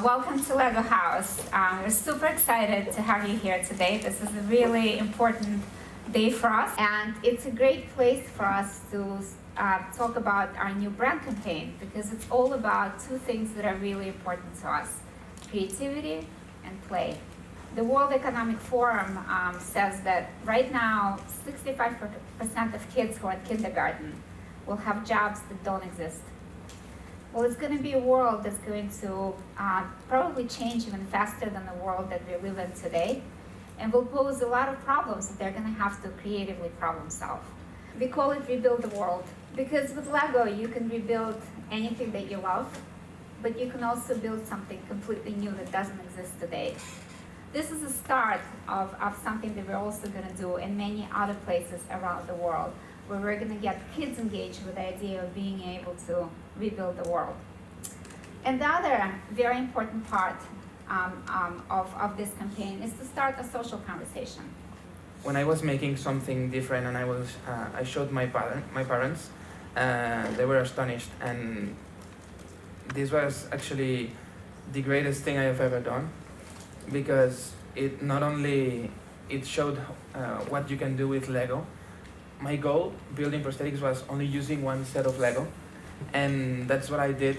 Welcome to LEGO House. We're super excited to have you here today. This is a really important day for us, and it's a great place for us to talk about our new brand campaign, because it's all about two things that are really important to us: creativity and play. The World Economic Forum says that right now 65% of kids who are in kindergarten will have jobs that don't exist. Well, it's going to be a world that's going to probably change even faster than the world that we live in today, and will pose a lot of problems that they're going to have to creatively problem solve. We call it Rebuild the World, because with LEGO you can rebuild anything that you love, but you can also build something completely new that doesn't exist today. This is the start of something that we're also going to do in many other places around the world, where we're going to get kids engaged with the idea of being able to rebuild the world. And the other very important part of this campaign is to start a social conversation. When I was making something different and I showed my parents, they were astonished, and this was actually the greatest thing I have ever done, because it not only showed what you can do with LEGO. My goal building prosthetics was only using one set of LEGO, and that's what I did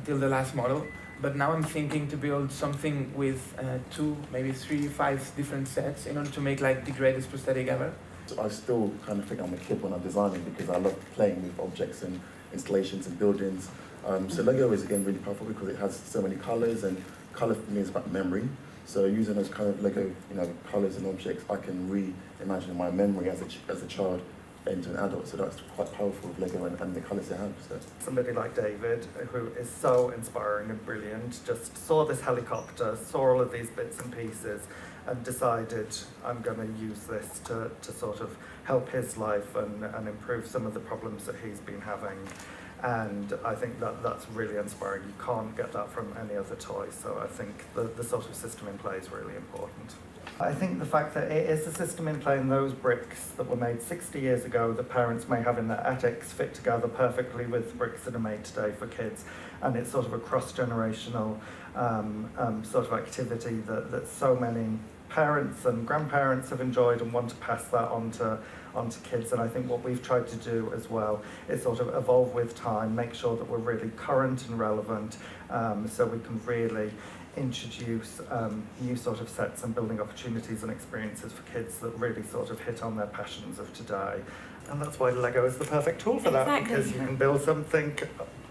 till the last model. But now I'm thinking to build something with 2, maybe 3, 5 different sets in order to make like the greatest prosthetic ever. I still kind of think I'm a kid when I'm designing, because I love playing with objects and installations and buildings. So LEGO is again really powerful because it has so many colours, and colour for me is about memory. So using those kind of LEGO, colours and objects, I can reimagine my memory as a child into an adult. So that's quite powerful with LEGO and the colours they have. So. Somebody like David, who is so inspiring and brilliant, just saw this helicopter, saw all of these bits and pieces, and decided, I'm going to use this to sort of help his life and improve some of the problems that he's been having. And I think that's really inspiring. You can't get that from any other toy, so I think the sort of system in play is really important. I think the fact that it is a system in play, and those bricks that were made 60 years ago that parents may have in their attics fit together perfectly with bricks that are made today for kids, and it's sort of a cross-generational sort of activity that so many parents and grandparents have enjoyed and want to pass that on to kids. And I think what we've tried to do as well is sort of evolve with time, make sure that we're really current and relevant, so we can really introduce new sort of sets and building opportunities and experiences for kids that really sort of hit on their passions of today. And that's why LEGO is the perfect tool for that, because you can build something,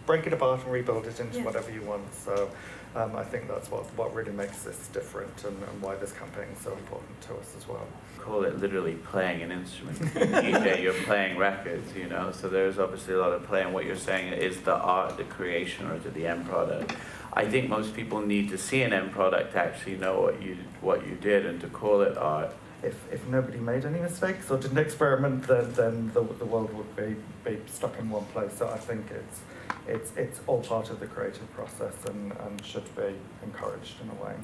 break it apart and rebuild it into whatever you want. So I think that's what really makes this different, and why this campaign is so important to us as well. Call it literally playing an instrument. DJ, you're playing records, so there's obviously a lot of play, and what you're saying is the art, the creation, or the end product. I think most people need to see an end product to actually know what you did, and to call it art. If nobody made any mistakes or didn't experiment, then the world would be stuck in one place. So I think it's all part of the creative process, and should be encouraged in a way.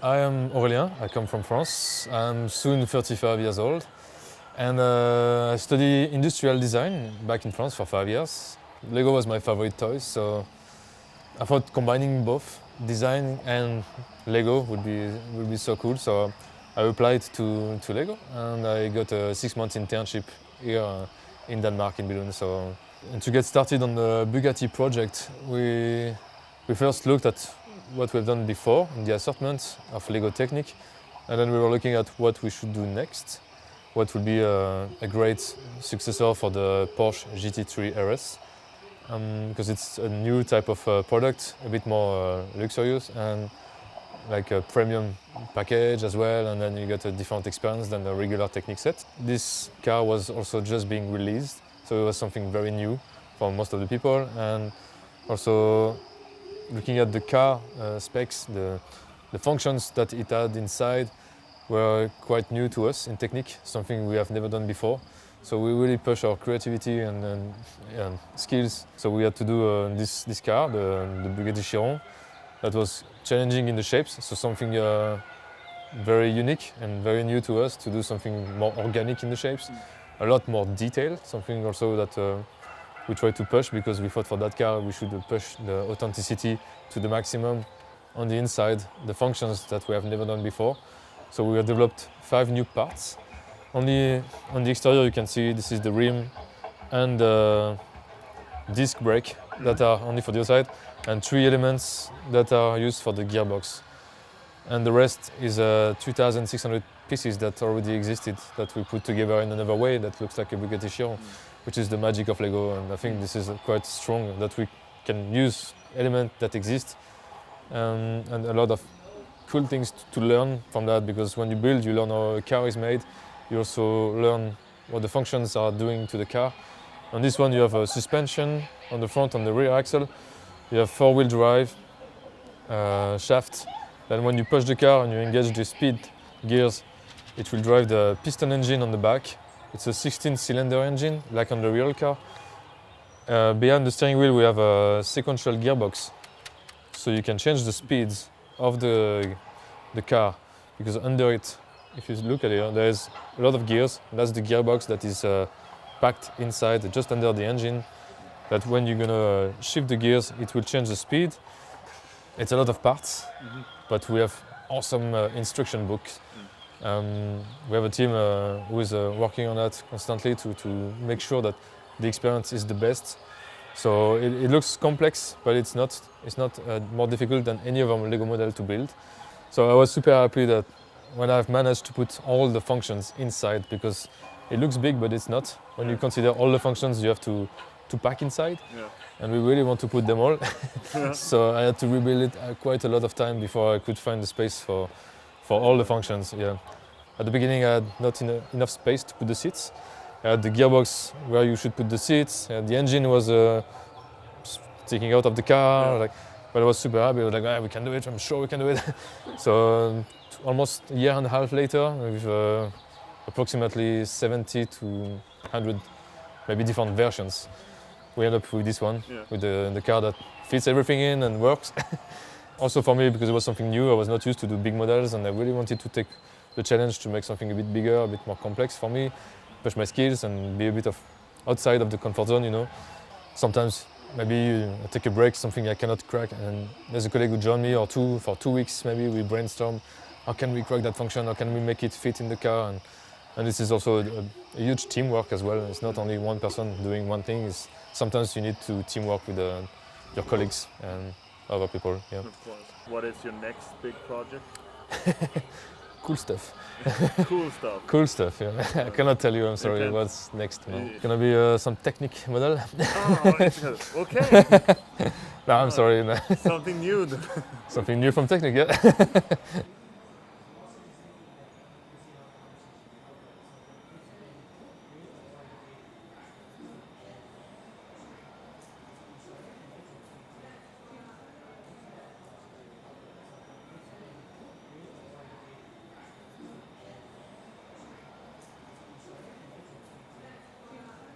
I am Auréliene, I come from France. I'm soon 35 years old and I study industrial design back in France for 5 years. Lego was my favorite toy, so I thought combining both design and Lego would be so cool. So I applied to Lego and I got a 6-month internship here in Denmark, in Billund. So, and to get started on the Bugatti project, we first looked at what we've done before in the assortment of Lego Technic, and then we were looking at what we should do next, what would be a great successor for the Porsche GT3 RS, because it's a new type of product, a bit more luxurious and like a premium package as well, and then you get a different experience than the regular Technic set. This car was also just being released, so it was something very new for most of the people, and also looking at the car specs, the functions that it had inside were quite new to us in Technic, something we have never done before. So we really push our creativity and skills. So we had to do this car, the Bugatti Chiron, that was challenging in the shapes, so something very unique and very new to us, to do something more organic in the shapes, a lot more detail, something also that we tried to push, because we thought for that car we should push the authenticity to the maximum on the inside, the functions that we have never done before. So we have developed 5 new parts. Only on the exterior you can see this is the rim and the disc brake that are only for the outside, and 3 elements that are used for the gearbox. And the rest is 2,600 pieces that already existed, that we put together in another way that looks like a Bugatti Chiron, which is the magic of Lego. And I think this is quite strong, that we can use elements that exist, and a lot of cool things to learn from that, because when you build, you learn how a car is made, you also learn what the functions are doing to the car. On this one you have a suspension on the front and the rear axle, you have 4-wheel drive, shaft. Then when you push the car and you engage the speed gears, it will drive the piston engine on the back. It's a 16-cylinder engine, like on the real car. Behind the steering wheel we have a sequential gearbox, so you can change the speeds of the car, because under it, if you look at it, there's a lot of gears. That's the gearbox that is packed inside, just under the engine, that when you're gonna shift the gears, it will change the speed. It's a lot of parts, but we have awesome instruction books. We have a team who is working on that constantly to make sure that the experience is the best. So it looks complex, but it's not more difficult than any other Lego model to build. So I was super happy that when I've managed to put all the functions inside, because it looks big, but it's not. When you consider all the functions you have to pack inside, and we really want to put them all. So I had to rebuild it quite a lot of time before I could find the space for all the functions. At the beginning I had not enough space to put the seats. I had the gearbox where you should put the seats, the engine was sticking out of the car, but I was super happy. I was like, we can do it, I'm sure we can do it. So almost a year and a half later, with approximately 70 to 100 maybe different versions, we end up with this one, with the car that fits everything in and works. Also for me, because it was something new, I was not used to do big models, and I really wanted to take the challenge to make something a bit bigger, a bit more complex for me, push my skills and be a bit of outside of the comfort zone, you know. Sometimes maybe I take a break, something I cannot crack, and there's a colleague who joined me, or two, for 2 weeks maybe, we brainstorm, how can we crack that function, how can we make it fit in the car, and this is also a huge teamwork as well. It's not only one person doing one thing, sometimes you need to teamwork with your colleagues and other people. Of course. What is your next big project? Cool stuff. Cool stuff. Cool stuff, I cannot tell you, I'm sorry, what's next. Gonna be some Technic model. Okay. No, I'm sorry. Something new. Something new from Technic,